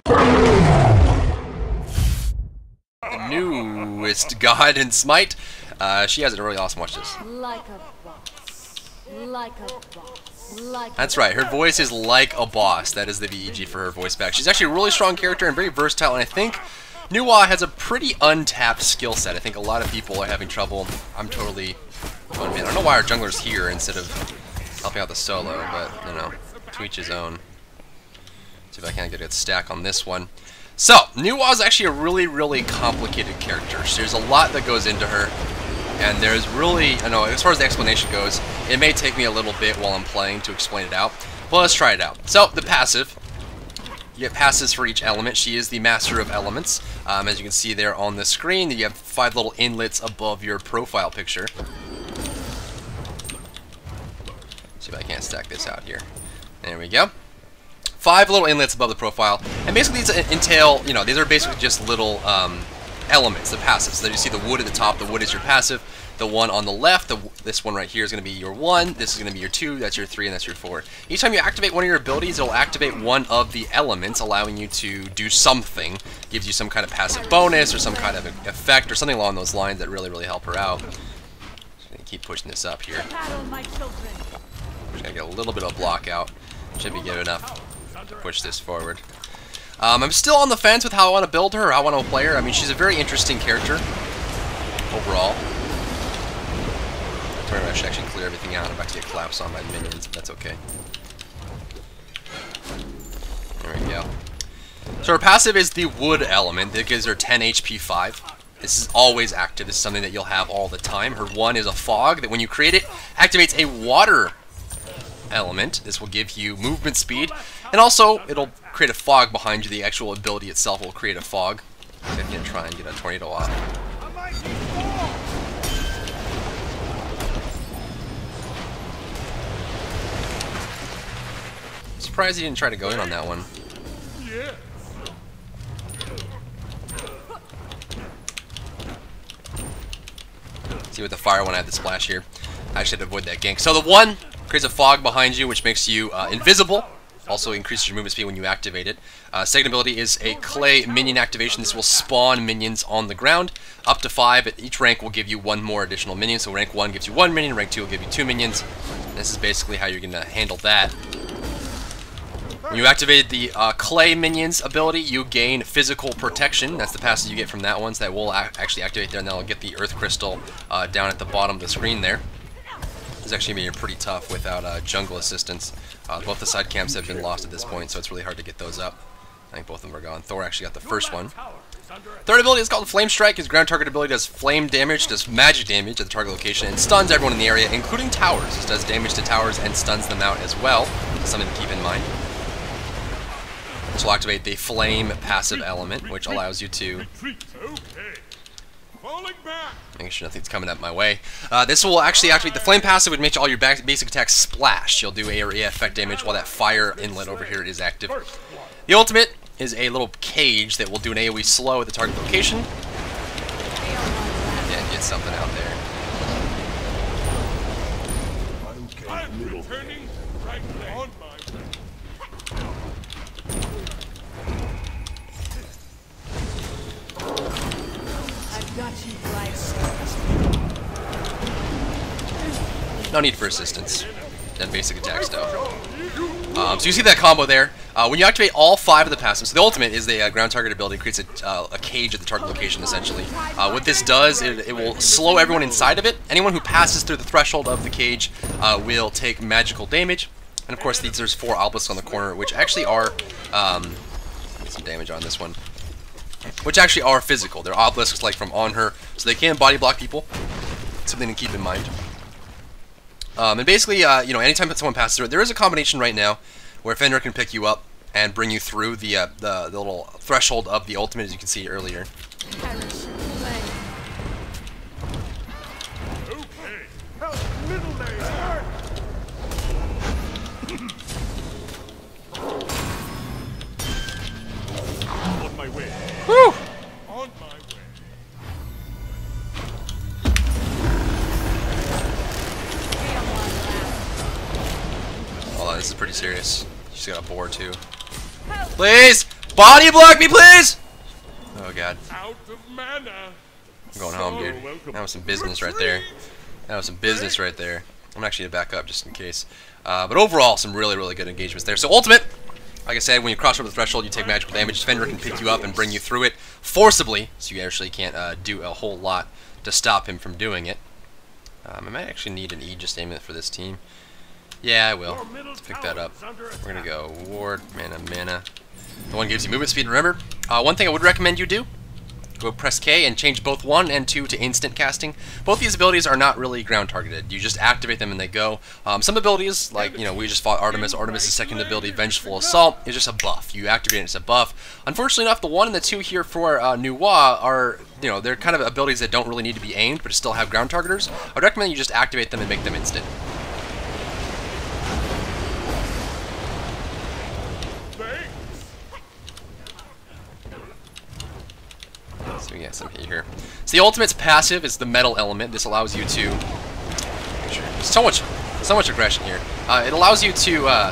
The newest god in Smite. She has it really awesome. Watch this. Like a boss. Like a boss. Like That's right. Her voice is like a boss. That is the VEG for her voice back. She's actually a really strong character and very versatile. And I think Nu Wa has a pretty untapped skill set. I think a lot of people are having trouble. I'm totally. Oh man, I don't know why our jungler's here instead of helping out the solo, but you know, to each his own. See if I can't get a stack on this one. So, Nu Wa is actually a really complicated character. There's a lot that goes into her, and there's really, I know, as far as the explanation goes, it may take me a little bit while I'm playing to explain it out, but let's try it out. So, the passive, you get passives for each element. She is the master of elements. As you can see there on the screen, you have 5 little inlets above your profile picture. See if I can't stack this out here. There we go. 5 little inlets above the profile, and basically these entail, you know, these are basically just little elements, the passives. So you see the wood at the top, the wood is your passive. The one on the left, this one right here is going to be your 1, this is going to be your 2, that's your 3, and that's your 4. Each time you activate one of your abilities, it'll activate one of the elements, allowing you to do something. Gives you some kind of passive bonus, or some kind of effect, or something along those lines that really help her out. Just going to keep pushing this up here. Just going to get a little bit of a block out. Should be good enough to push this forward. I'm still on the fence with how I want to build her, or how I want to play her. I mean, she's a very interesting character overall. I should actually clear everything out. I'm about to get collapsed on by minions, but that's okay. There we go. So her passive is the wood element. That gives her 10 HP 5. This is always active. This is something that you'll have all the time. Her 1 is a fog that when you create it, activates a water element. This will give you movement speed, and also it'll create a fog behind you. The actual ability itself will create a fog. I'm gonna try and get a tornado off. Surprised he didn't try to go in on that one. See with the fire when I have the splash here. I should avoid that gank. So the 1 creates a fog behind you, which makes you invisible. Also increases your movement speed when you activate it. Second ability is a clay minion activation. This will spawn minions on the ground. Up to 5. At each rank will give you 1 more additional minion. So rank 1 gives you 1 minion, rank 2 will give you 2 minions. And this is basically how you're going to handle that. When you activate the clay minions ability, you gain physical protection. That's the passive you get from that one. So that will actually activate there, and that'll get the earth crystal down at the bottom of the screen there. It's actually being pretty tough without jungle assistance. Both the side camps have been lost at this point, so it's really hard to get those up. I think both of them are gone. Thor actually got the first one. Third ability is called Flame Strike. His ground target ability does flame damage, does magic damage at the target location, and stuns everyone in the area, including towers. This does damage to towers and stuns them out as well. That's something to keep in mind. This will activate the Flame passive element, which allows you to... Making sure nothing's coming up my way. This will actually activate the Flame passive, which makes all your basic attacks splash. You'll do area effect damage while that fire inlet over here is active. The ultimate is a little cage that will do an AoE slow at the target location. And get something out there. No need for assistance. Then basic attack stuff. So you see that combo there. When you activate all 5 of the passives, so the ultimate is the ground target ability. It creates a cage at the target location, essentially. What this does, it will slow everyone inside of it. Anyone who passes through the threshold of the cage will take magical damage. And of course, there's 4 obelisks on the corner, which actually are... get some damage on this one. Which actually are physical. They're obelisks like from on her, so they can body block people. Something to keep in mind. And basically, you know, anytime that someone passes through it, there is a combination right now where Fenrir can pick you up and bring you through the little threshold of the ultimate, as you can see earlier. On my way. Woo! On my way. Hold on, this is pretty serious. She's got a boar too. Please! Body block me, please! Oh god. Out of mana. I'm going home, dude. That was some business right there. That was some business right there. I'm actually gonna back up just in case. But overall, some really, really good engagements there. So ultimate, like I said, when you cross over the threshold, you take magical damage. Defender can pick you up and bring you through it forcibly, so you actually can't do a whole lot to stop him from doing it. I might actually need an Aegis amulet for this team. Yeah, I will. Let's pick that up. We're gonna go ward, mana. The one gives you movement speed, remember? One thing I would recommend you do, go press K and change both 1 and 2 to instant casting. Both these abilities are not really ground targeted. You just activate them and they go. Some abilities, like, you know, we just fought Artemis. Artemis' second ability, Vengeful Assault, is just a buff. You activate it, it's a buff. Unfortunately enough, the 1 and the 2 here for Nu Wa are, you know, they're kind of abilities that don't really need to be aimed, but still have ground targeters. I would recommend you just activate them and make them instant. So we get some heat here. So the ultimate's passive is the metal element. This allows you to so much aggression here. It allows you to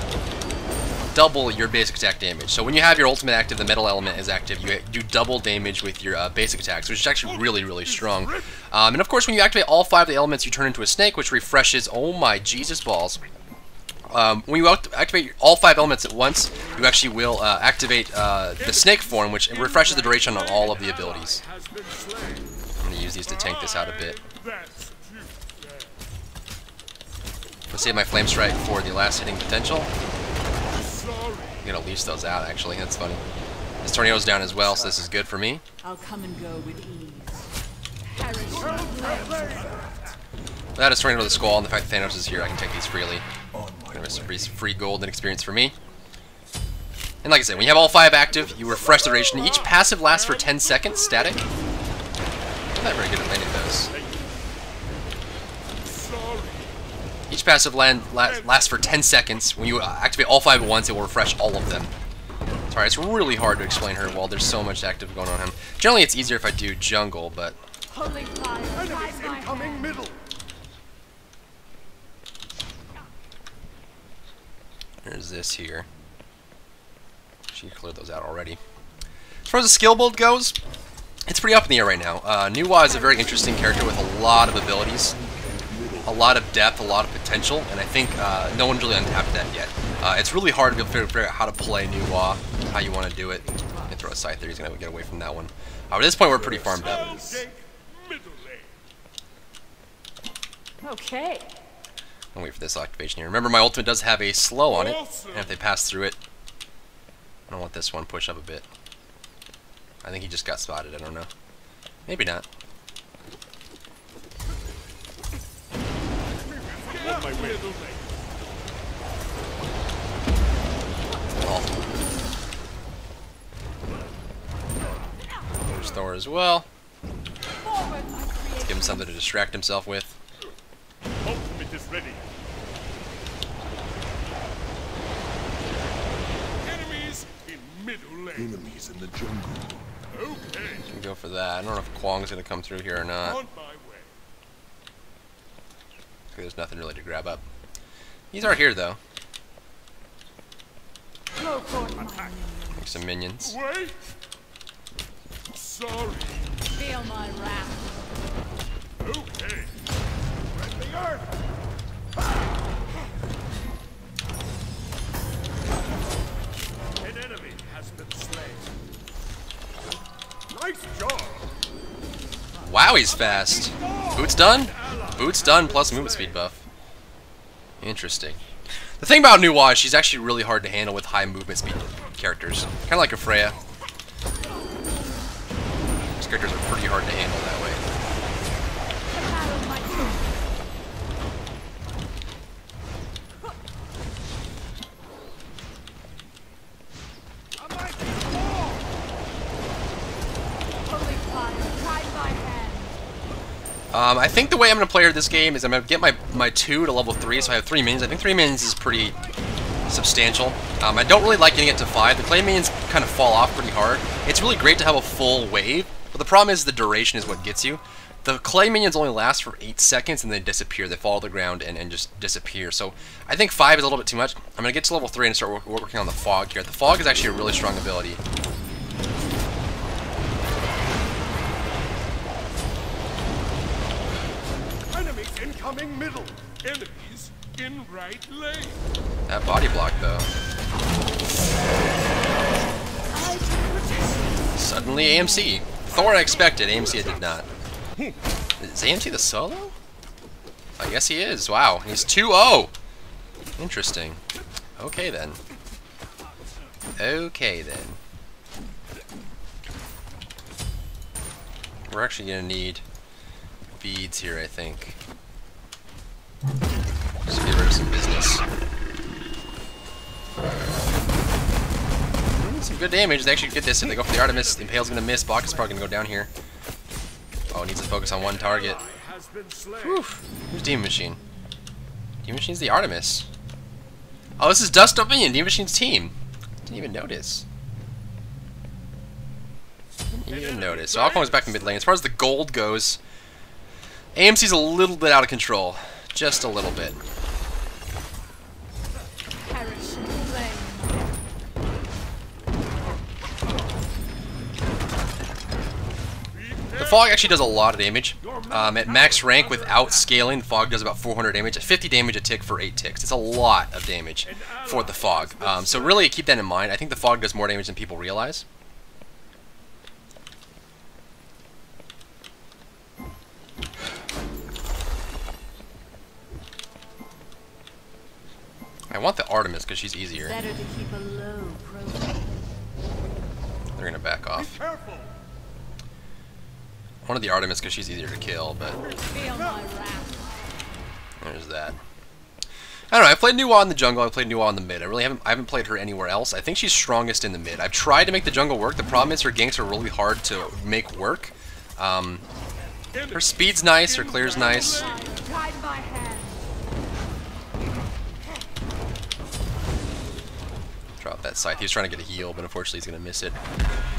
double your basic attack damage. So when you have your ultimate active, the metal element is active. You do double damage with your basic attacks, which is actually really, really strong. And of course, when you activate all 5 of the elements, you turn into a snake, which refreshes. Oh my Jesus balls! When you activate all 5 elements at once, you actually will activate the snake form, which refreshes the duration on all of the abilities. I'm going to use these to tank this out a bit. I'll save my Flame Strike for the last hitting potential. I'm going to leash those out, actually. That's funny. This tornado's down as well, so this is good for me. I'll come and go with ease. That is tornado to the skull, and the fact that Thanos is here, I can take these freely. There's free gold and experience for me. And like I said, when you have all 5 active, you refresh the duration. Each passive lasts for 10 seconds, static. I'm not very good at landing those. Each passive lasts for 10 seconds. When you activate all 5 at once, it will refresh all of them. Sorry, it's really hard to explain her while there's so much active going on him. Generally, it's easier if I do jungle, but... Holy fire, guide my hand. Middle. There's this here. She cleared those out already. As far as the skill build goes, it's pretty up in the air right now. Nu Wa is a very interesting character with a lot of abilities, a lot of depth, a lot of potential, and I think no one's really untapped that yet. It's really hard to be able to figure out how to play Nu Wa, how you want to do it. And throw a scythe there, he's going to get away from that one. At this point, we're pretty farmed up. Okay. I'll wait for this activation here. Remember, my ultimate does have a slow on it, and if they pass through it, I don't want this one push up a bit. I think he just got spotted, I don't know. Maybe not. There's Thor as well. Let's give him something to distract himself with. Ultimate is ready. Enemies in middle lane. Enemies in the jungle. Okay. Can go for that. I don't know if Kwong's gonna come through here or not. On my way. Okay, there's nothing really to grab up. These are here though. Make some minions. Wait. Sorry. Feel my wrath. Okay. The earth! An enemy has been slain. Nice job. Wow, he's fast. Boots done? Boots done plus movement speed buff. Interesting. The thing about Nu Wa is she's actually really hard to handle with high movement speed characters. Kind of like a Freya. These characters are pretty hard to handle that way. Holy fire, guide my hand. I think the way I'm going to play her this game is I'm going to get my 2 to level 3, so I have 3 minions. I think 3 minions is pretty substantial. I don't really like getting it to 5. The clay minions kind of fall off pretty hard. It's really great to have a full wave, but the problem is the duration is what gets you. The clay minions only last for 8 seconds and then disappear. They fall to the ground and just disappear. So I think 5 is a little bit too much. I'm going to get to level 3 and start working on the fog here. The fog is actually a really strong ability. Incoming middle. Enemies in right lane. That body block, though. Suddenly AMC. Thor I expected, AMC I did not. Is AMC the solo? I guess he is. Wow, he's 2-0. Interesting. Okay then. Okay then. We're actually gonna need beads here, I think. Just get rid of some business. Some good damage. They actually get this. If they go for the Artemis, the Impale's gonna miss. Bach is probably gonna go down here. Oh, needs to focus on one target. Whew. Who's Demon Machine? Demon Machine's the Artemis. Oh, this is Dust Dominion, Demon Machine's team. Didn't even notice. Didn't even notice. So Alcon was back in mid lane. As far as the gold goes, AMC's a little bit out of control. Just a little bit. Perish in flame. The Fog actually does a lot of damage. At max rank without scaling, the Fog does about 400 damage. At 50 damage a tick for 8 ticks. It's a lot of damage for the Fog. So really keep that in mind. I think the Fog does more damage than people realize. I want the Artemis because she's easier. Better to keep a low profile. They're gonna back off. Careful. I wanted the Artemis because she's easier to kill, but Feel my wrath. there's that. I don't know. I played Nu Wa in the jungle. I played Nu Wa in the mid. I haven't played her anywhere else. I think she's strongest in the mid. I've tried to make the jungle work. The problem is her ganks are really hard to make work. Her speed's nice. Her clear's nice. Guide my hand. Drop that scythe. He was trying to get a heal, but unfortunately he's going to miss it.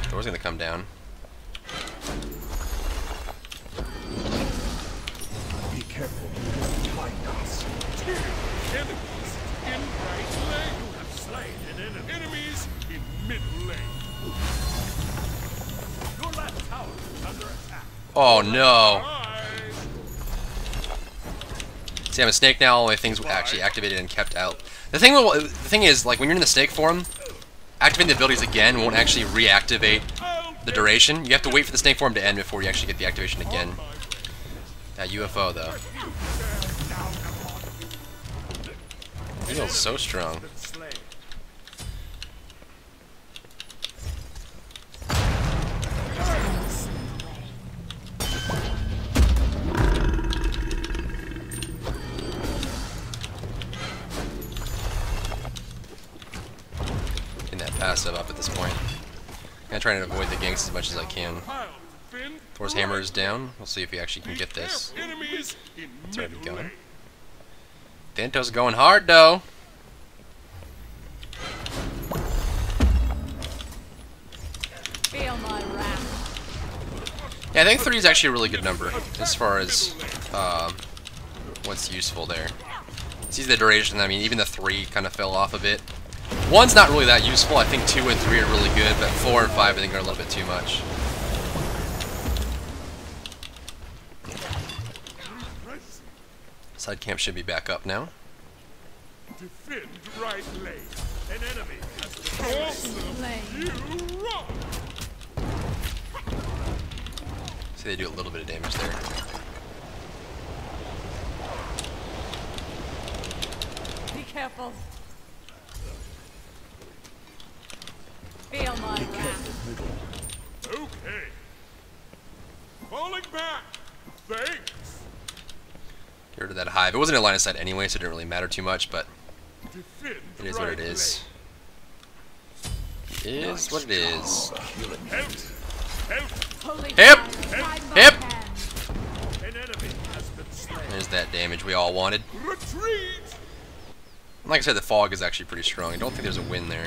Thor's going to come down. Be careful. Behind us. Enemies in right lane. You have slain an enemy. Enemies in mid lane. Your left tower is under attack. Oh no. Bye. See, I'm a snake now. All my things actually activated and kept out. The thing is, like when you're in the snake form, activating the abilities again won't actually reactivate the duration. You have to wait for the snake form to end before you actually get the activation again. That UFO though. He feels so strong. Slain. Passive up at this point. I'm gonna try to avoid the ganks as much as I can. Thor's hammer is down. We'll see if he actually can get this. Enemies in It's already mid going. lane. Danto's going hard though. Feel my wrath. Yeah, I think 3 is actually a really good number as far as what's useful there. See the duration. I mean, even the 3 kind of fell off a bit. 1's not really that useful. I think 2 and 3 are really good, but 4 and 5 I think are a little bit too much. Side camp should be back up now. Defend right lane. An enemy has been Perish in flame. You run. See, they do a little bit of damage there. Be careful. Feel my wrath. Okay. Falling back. Thanks. Get rid of that hive. It wasn't in line of sight anyway, so it didn't really matter too much, but Defend it is what it is. It is what it is. Help. Help. Holy Hip! fire, guide my Hip! hand. An enemy has been slain. There's that damage we all wanted. Retreat. Like I said, the fog is actually pretty strong. I don't think there's a win there.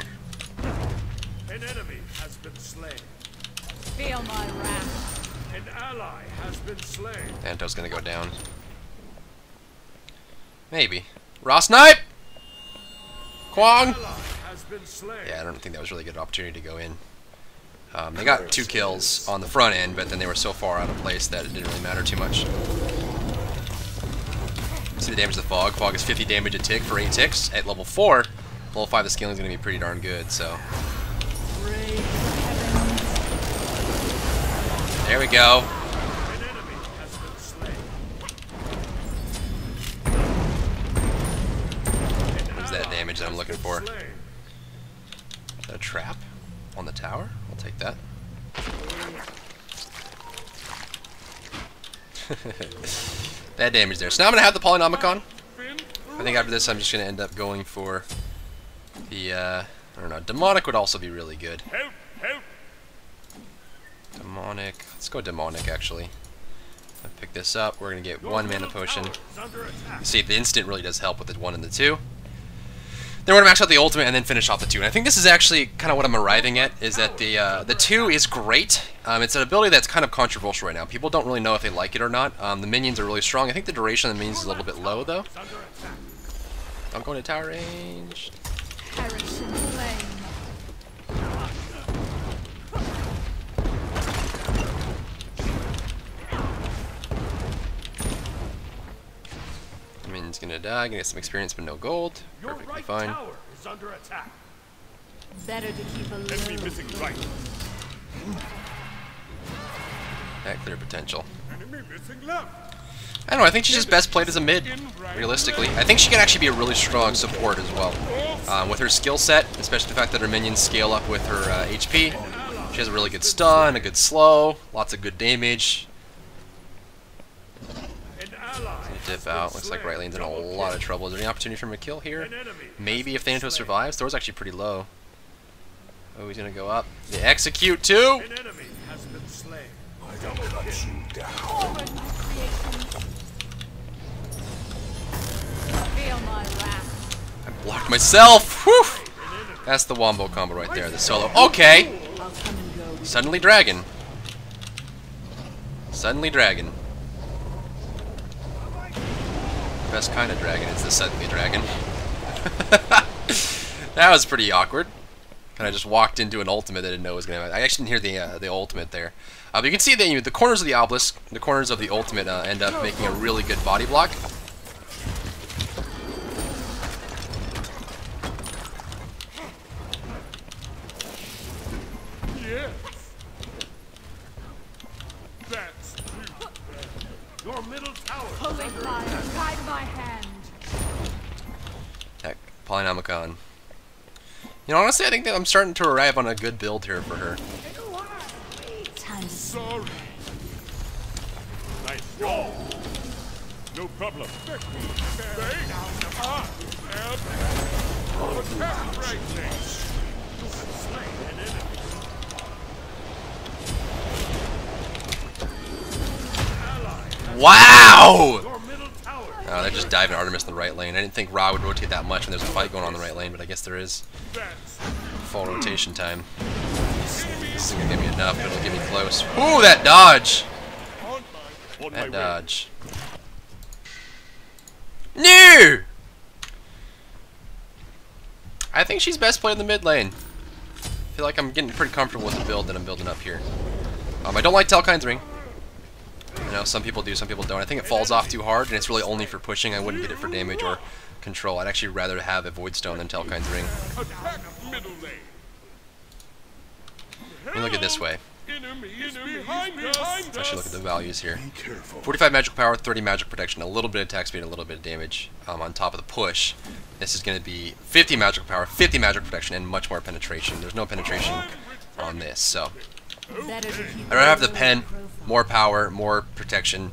An enemy has been slain. Feel my wrath. An ally has been slain. Danto's gonna go down. Maybe. Raw snipe! Kwong! Ally has been slain. Yeah, I don't think that was really a good opportunity to go in. They got 2 kills on the front end, but then they were so far out of place that it didn't really matter too much. See the damage of the Fog. Fog is 50 damage a tick for 8 ticks. At level 4, level 5 the scaling is going to be pretty darn good, so. There we go. What's that damage that I'm looking for? Is that a trap on the tower? I'll take that. That damage there. So now I'm going to have the Polynomicon. I think after this I'm just going to end up going for the, I don't know, Demonic would also be really good. Demonic. Let's go Demonic, actually. I'll pick this up. We're going to get 1 mana potion. See, the instant really does help with the 1 and the 2. Then we're going to max out the ultimate and then finish off the 2. And I think this is actually kind of what I'm arriving at, is that the 2 is great. It's an ability that's kind of controversial right now. People don't really know if they like it or not. The minions are really strong. I think the duration of the minions is a little bit low, though. I'm going to tower range. Minion's gonna die, gonna get some experience but no gold. Perfectly fine. Better to keep a Enemy missing right. That clear potential. Enemy missing left. I don't know, I think she's just best played as a mid, realistically. I think she can actually be a really strong support as well. With her skill set, especially the fact that her minions scale up with her HP. She has a really good stun, a good slow, lots of good damage. Dip out. Looks like right lane's in a lot of trouble. Is there any opportunity for him to kill here? Maybe if Thanatos survives. Thor's actually pretty low. Oh, he's gonna go up. They execute too! An enemy has been slain. I don't let you down. Feel my wrath. I blocked myself! Whew! That's the wombo combo right there, the solo. Okay! I'll come and go. Suddenly dragon. Suddenly dragon. Best kind of dragon is the suddenly dragon. That was pretty awkward. Kind of just walked into an ultimate that I didn't know was going to happen. I actually didn't hear the ultimate there. But you can see that the corners of the obelisk, the corners of the ultimate end up making a really good body block. Yes. That's true. Your middle tower. Holy fire, guide my hand. Heck, Polynomicon. You know, honestly, I think that I'm starting to arrive on a good build here for her. Sorry. Nice go. No problem. Stay down the path. Attack right there. Slay an enemy. Ally. Wow! Your middle tower. Oh, they're just diving Artemis in the right lane. I didn't think Ra would rotate that much when there's a fight going on in the right lane, but I guess there is. That's Full rotation time. This isn't gonna give me enough, but it'll get me close. Ooh, that dodge! on my That way. dodge. No! I think she's best played in the mid lane. I feel like I'm getting pretty comfortable with the build that I'm building up here. I don't like Telkine's Ring. You know, some people do, some people don't. I think it falls off too hard, and it's really only for pushing. I wouldn't get it for damage or control. I'd actually rather have a Void Stone than Telkine's Ring. Attack middle lane. Let me look at it this way. Enemy is behind us. Let's actually look at the values here. Be careful. 45 magic power, 30 magic protection, a little bit of attack speed, a little bit of damage on top of the push. This is going to be 50 magic power, 50 magic protection, and much more penetration. There's no penetration on this, so Better to keep I'd rather have the a pen, profile. more power, more protection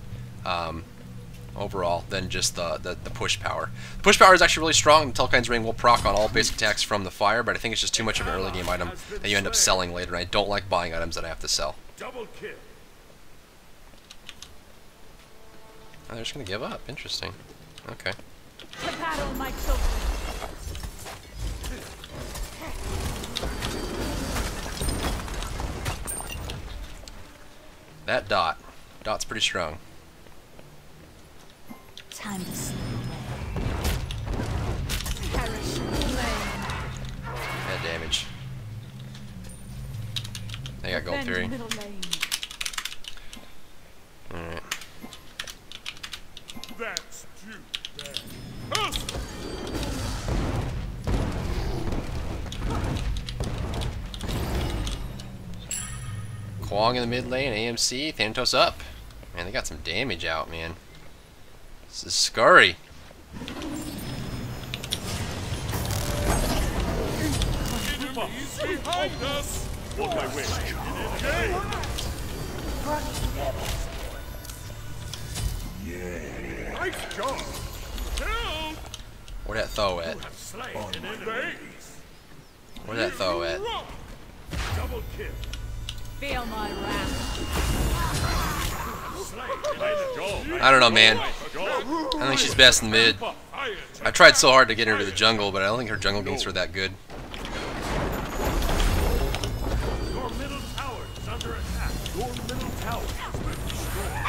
overall than just the push power. The push power is actually really strong. The Telkine's Ring will proc on all basic attacks from the fire, but I think it's just too much of an early game item that you end up selling later, and I don't like buying items that I have to sell. Double kill. Oh, they're just going to give up. Interesting. Okay. To battle, my children. That dot. Dot's pretty strong. Time to slip away. Perish in the flame. That damage. They got Gold Bend Fury. middle lane. Alright. That's true. Kwong in the mid lane, AMC, Thanatos up. Man, they got some damage out, man. This is scurry. Enemies behind us. On my way. Nice job. Help! Where that throw at? Slain an enemy. Where that throw at? Double kill. Feel my wrath. I don't know, man. I think she's best in mid. I tried so hard to get her to the jungle, but I don't think her jungle ganks were that good. Your middle tower is under attack. Your middle tower has been destroyed.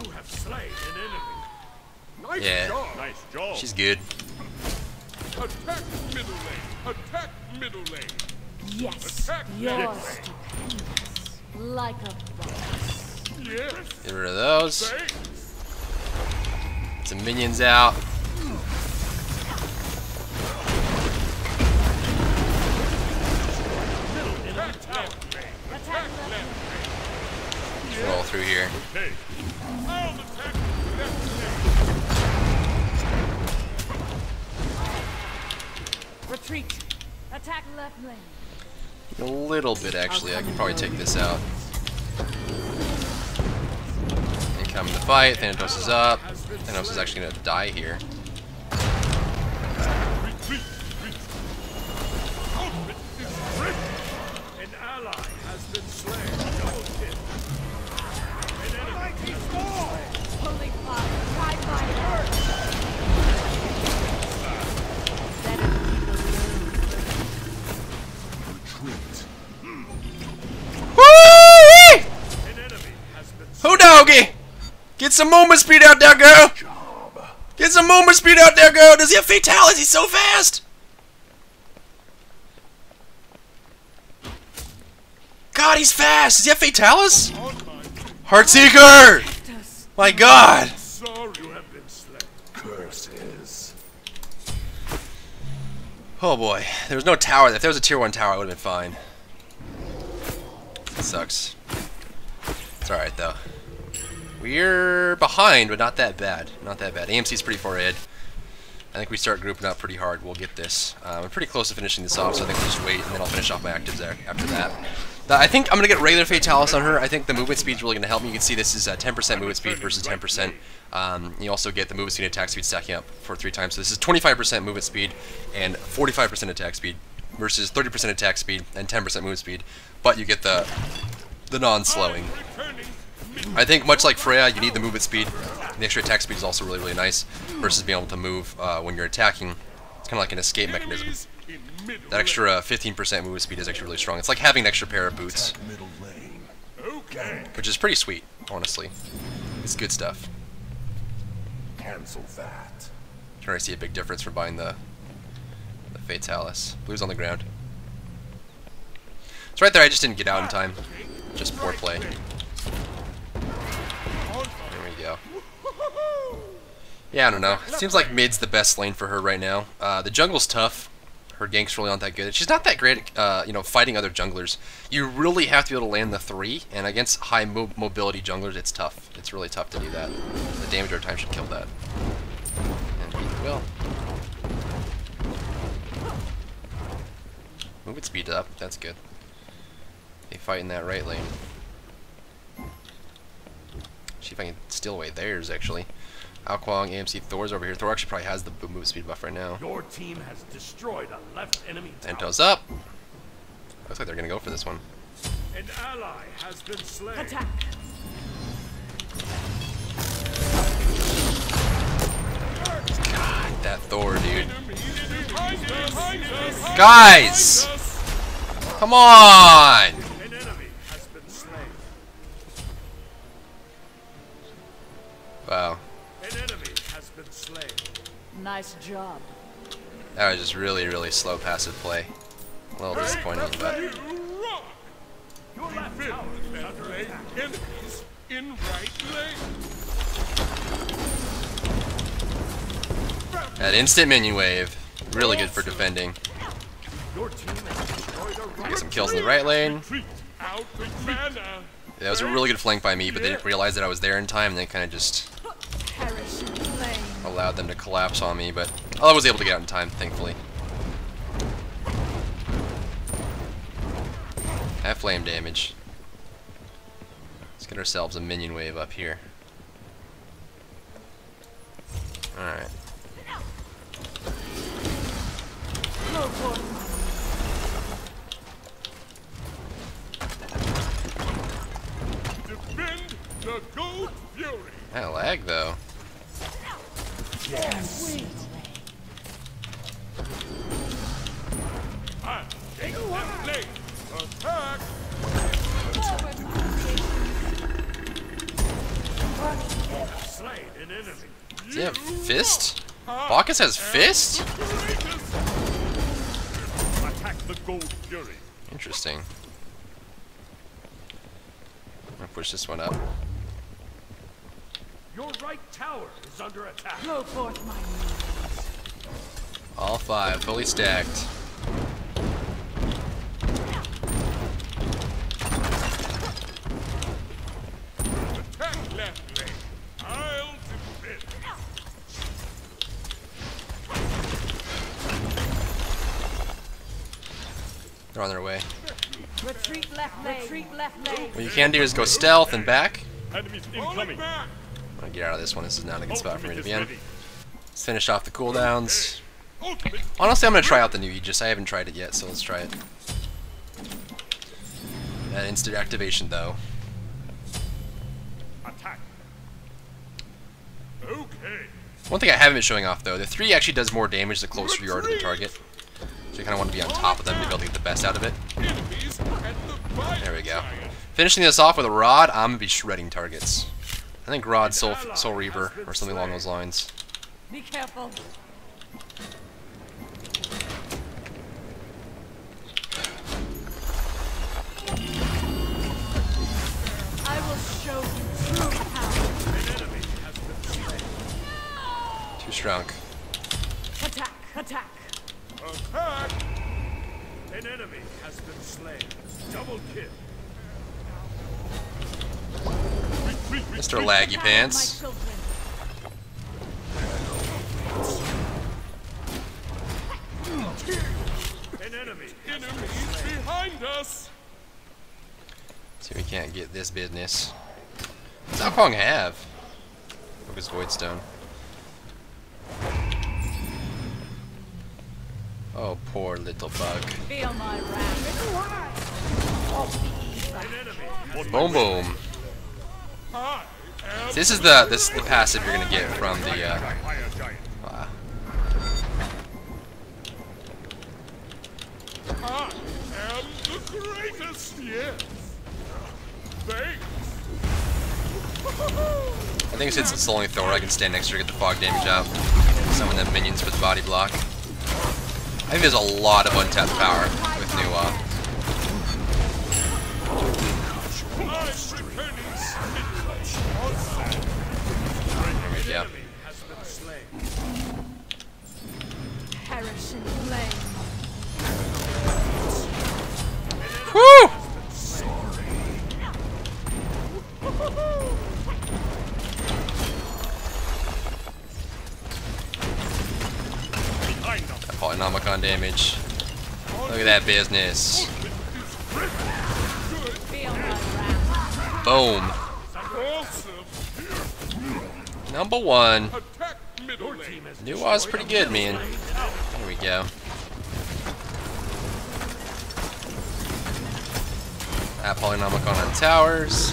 You have slain an enemy. Nice Yeah. job. Nice job. She's good. Attack middle lane. Attack middle lane. Yes, Attack you're next. stupendous. Like a boss. Yes. Get rid of those. Thanks. Some minions out. Attack left lane. Attack left lane. Roll through here. Okay. I'll attack left lane. Retreat. Attack left lane. A little bit, actually. I can probably take this out. Incoming the fight. Thanatos is up. Thanatos is actually going to die here. Retreat. Ultimate is ready. An ally has been slain. Double kill. An enemy is slain. Holy Father, guide my heart. Woo-wee! An enemy has been Who doggy? Get some movement speed out there, girl. Get some movement speed out there, girl. Does he have fatalities? He's so fast. God, he's fast. Does he have fatalis? on my Heartseeker! My God. sorry. You have been slain. Curses. Oh boy. There was no tower. If there was a tier 1 tower, I would have been fine. That sucks. It's alright though. We're behind, but not that bad. Not that bad. AMC's pretty far ahead. I think we start grouping up pretty hard. We'll get this. I'm pretty close to finishing this off, so I think we'll just wait, and then I'll finish off my actives there after that. I think I'm going to get regular Fatalis on her. I think the movement speed is really going to help me. You can see this is 10% movement speed versus 10%. You also get the movement speed and attack speed stacking up for 3 times. So this is 25% movement speed and 45% attack speed versus 30% attack speed and 10% movement speed. But you get the non-slowing. Returning. I think much like Freya, you need the movement speed. The extra attack speed is also really, really nice versus being able to move when you're attacking. It's kind of like an escape mechanism. Enemies in middle That extra 15% movement speed is actually really strong. It's like having an extra pair of boots, Middle lane. lane. Okay. which is pretty sweet, honestly. It's good stuff. Cancel that. Trying to see a big difference from buying the Fatalis. Blue's on the ground. It's right there. I just didn't get out in time. Just poor play. There we go. Yeah, I don't know. It seems like mid's the best lane for her right now. The jungle's tough. Her ganks really aren't that good. She's not that great at, fighting other junglers. You really have to be able to land the 3, and against high mobility junglers, it's tough. It's really tough to do that. The damage over time should kill that. And he will. Move its speed up. That's good. They fight in that right lane. See if I can steal away theirs, actually. Alquang, AMC, Thor's over here. Thor actually probably has the move speed buff right now. Your team has destroyed a left enemy tower. Ento's up. Looks like they're gonna go for this one. An ally has been slain. Attack. God, that Thor, dude. Behind us. Guys! Come on! An enemy has been slain. Wow. An enemy has been slain. Nice job. That was just really, really slow passive play. A little disappointing, but You rock. Your left tower has been under attack. Enemies in right lane. That instant minion wave. Really good for defending. Your team has destroyed a right. Get some kills in the right lane. Retreat. Out with mana. Yeah, that was a really good flank by me, but they didn't realize that I was there in time, and they kind of just Perish in flame. allowed them to collapse on me, but I was able to get out in time, thankfully. Have flame damage. Let's get ourselves a minion wave up here. Alright. Go forth. Defend the Gold Fury. That lag, though. And take that lane. Attack. Slain an enemy. Does he have fist? Bacchus has fist? Attack the Gold Fury. Interesting. I'm gonna push this one up. Your right tower is under attack. Go forth, my minions. All 5, fully stacked. Attack left lane. I'll defend. They're on their way. Retreat left lane. Retreat left lane. What you can do is go stealth and back. Enemies incoming. I'm gonna get out of this one. This is not a good spot for me to be in. Let's finish off the cooldowns. Ultimate. Honestly, I'm gonna try out the new Aegis. I haven't tried it yet, so let's try it. That instant activation, though. Attack. Okay. One thing I haven't been showing off, though, the 3 actually does more damage the closer you are to the target. So you kind of want to be on top of them to be able to get the best out of it. Enemies at the There we go. Finishing this off with a Rod, I'm gonna be shredding targets. I think Rod, Soul Reaver, or something along those lines. Be careful. I will show you true power. An enemy has been slain. Too strong. Attack. Attack. Attack. An enemy has been slain. Double kill. Retreat, Mr. retreat. Laggy My Pants. children. An enemy. Enemies behind us. See if we can't get this business. What does Alkong have? Focus Voidstone. Oh, poor little bug. Feel my wrath. An enemy. Boom boom. I am This is the passive you're gonna get from the Fire Giant. I am the greatest, yes. Thanks. I think since it's the only thrower I can stand next to her, get the fog damage out. Summon them minions for the body block. I think there's a lot of untapped power with Nu Wa. I'm returning There we go. enemy has been slain. Perish in flame. Woo! Behind them. That Polynomicon damage. Look at that business. Feel my wrath. Boom. Awesome. Number 1. Attack middle lane. Nu Wa's pretty good, man. There we go. That Polynomicon on towers.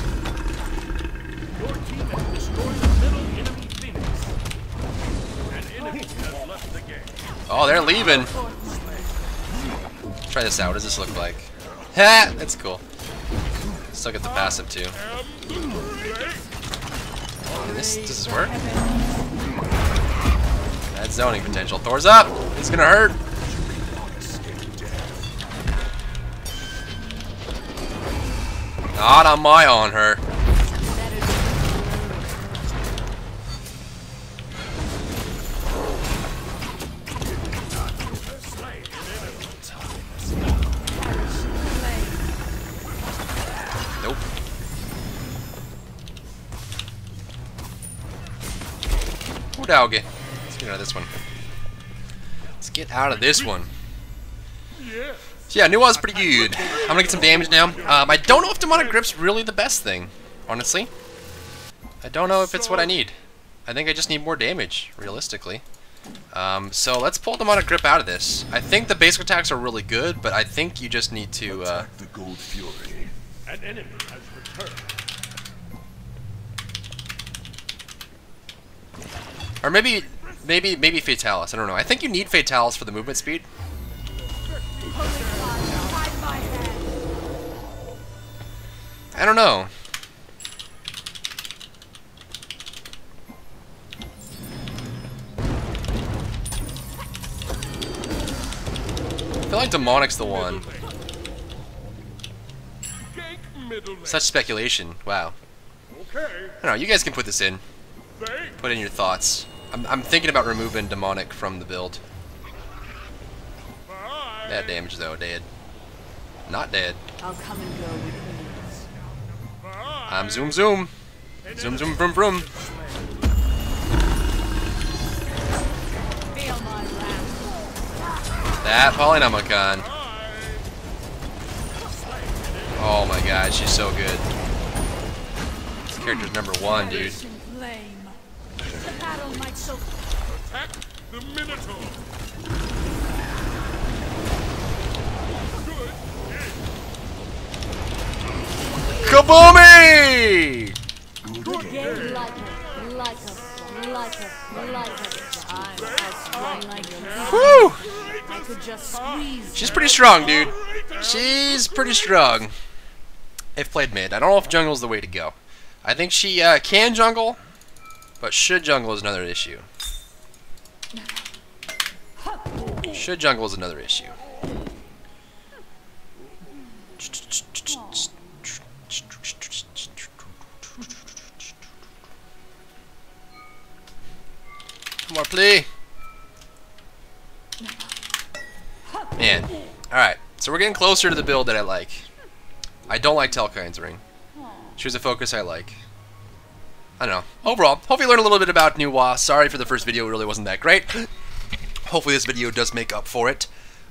Your team has destroyed the middle enemy Phoenix. An enemy has left the game. Oh, they're leaving. Try this out. What does this look like? Ha! That's cool. Still get the passive too. Does this work? That's zoning potential. Thor's up! It's gonna hurt! Not on my on her. doggy. Let's get out of this one. Let's get out of this one. So yeah, Nu Wa's pretty good. I'm gonna get some damage now. I don't know if Demonic Grip's really the best thing, honestly. I don't know if it's what I need. I think I just need more damage, realistically. So let's pull Demonic Grip out of this. I think the basic attacks are really good, but I think you just need to Attack the Gold Fury. An enemy has returned. or maybe Fatalis. I don't know. I think you need Fatalis for the movement speed. I don't know. I feel like Demonic's the one. Gank middle lane. Such speculation. Wow. Okay. I don't know. You guys can put this in. Thank Put in your thoughts. I'm thinking about removing Demonic from the build. bye. Bad damage though. Dead. Not dead. I'll come and go with ease. Bye. I'm zoom zoom. Zoom zoom vroom vroom. Feel my wrath. That Polynomicon. Oh my god, she's so good. This character's #1, dude. Flame. The battle might so Attack the Minotaur. Good. Kaboomy! get like a I'm as strong like you. Woo! I could just squeeze. She's pretty strong, dude. She's pretty strong. If played mid. I don't know if jungle's the way to go. I think she can jungle, but should jungle is another issue. Should jungle is another issue. More play. Man. Alright, so we're getting closer to the build that I like. I don't like Telkine's ring. Choose a focus I like. I don't know. Overall, hopefully you learned a little bit about Nu Wa. Sorry for the first video, it really wasn't that great. Hopefully this video does make up for it.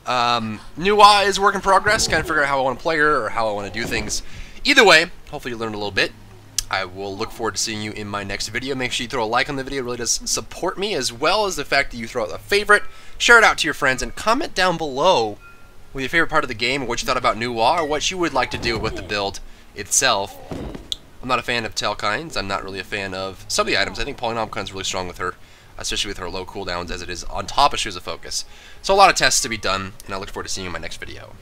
Nu Wa is work in progress, kind of figure out how I want to play her or how I want to do things. Either way, hopefully you learned a little bit. I will look forward to seeing you in my next video. Make sure you throw a like on the video. It really does support me, as well as the fact that you throw out a favorite, share it out to your friends, and comment down below with your favorite part of the game, or what you thought about Nu Wa, or what you would like to do with the build itself. I'm not a fan of Telkines. I'm not really a fan of some of the items. I think Polynomicon is really strong with her, especially with her low cooldowns as it is on top of Shoes of Focus. So a lot of tests to be done, and I look forward to seeing you in my next video.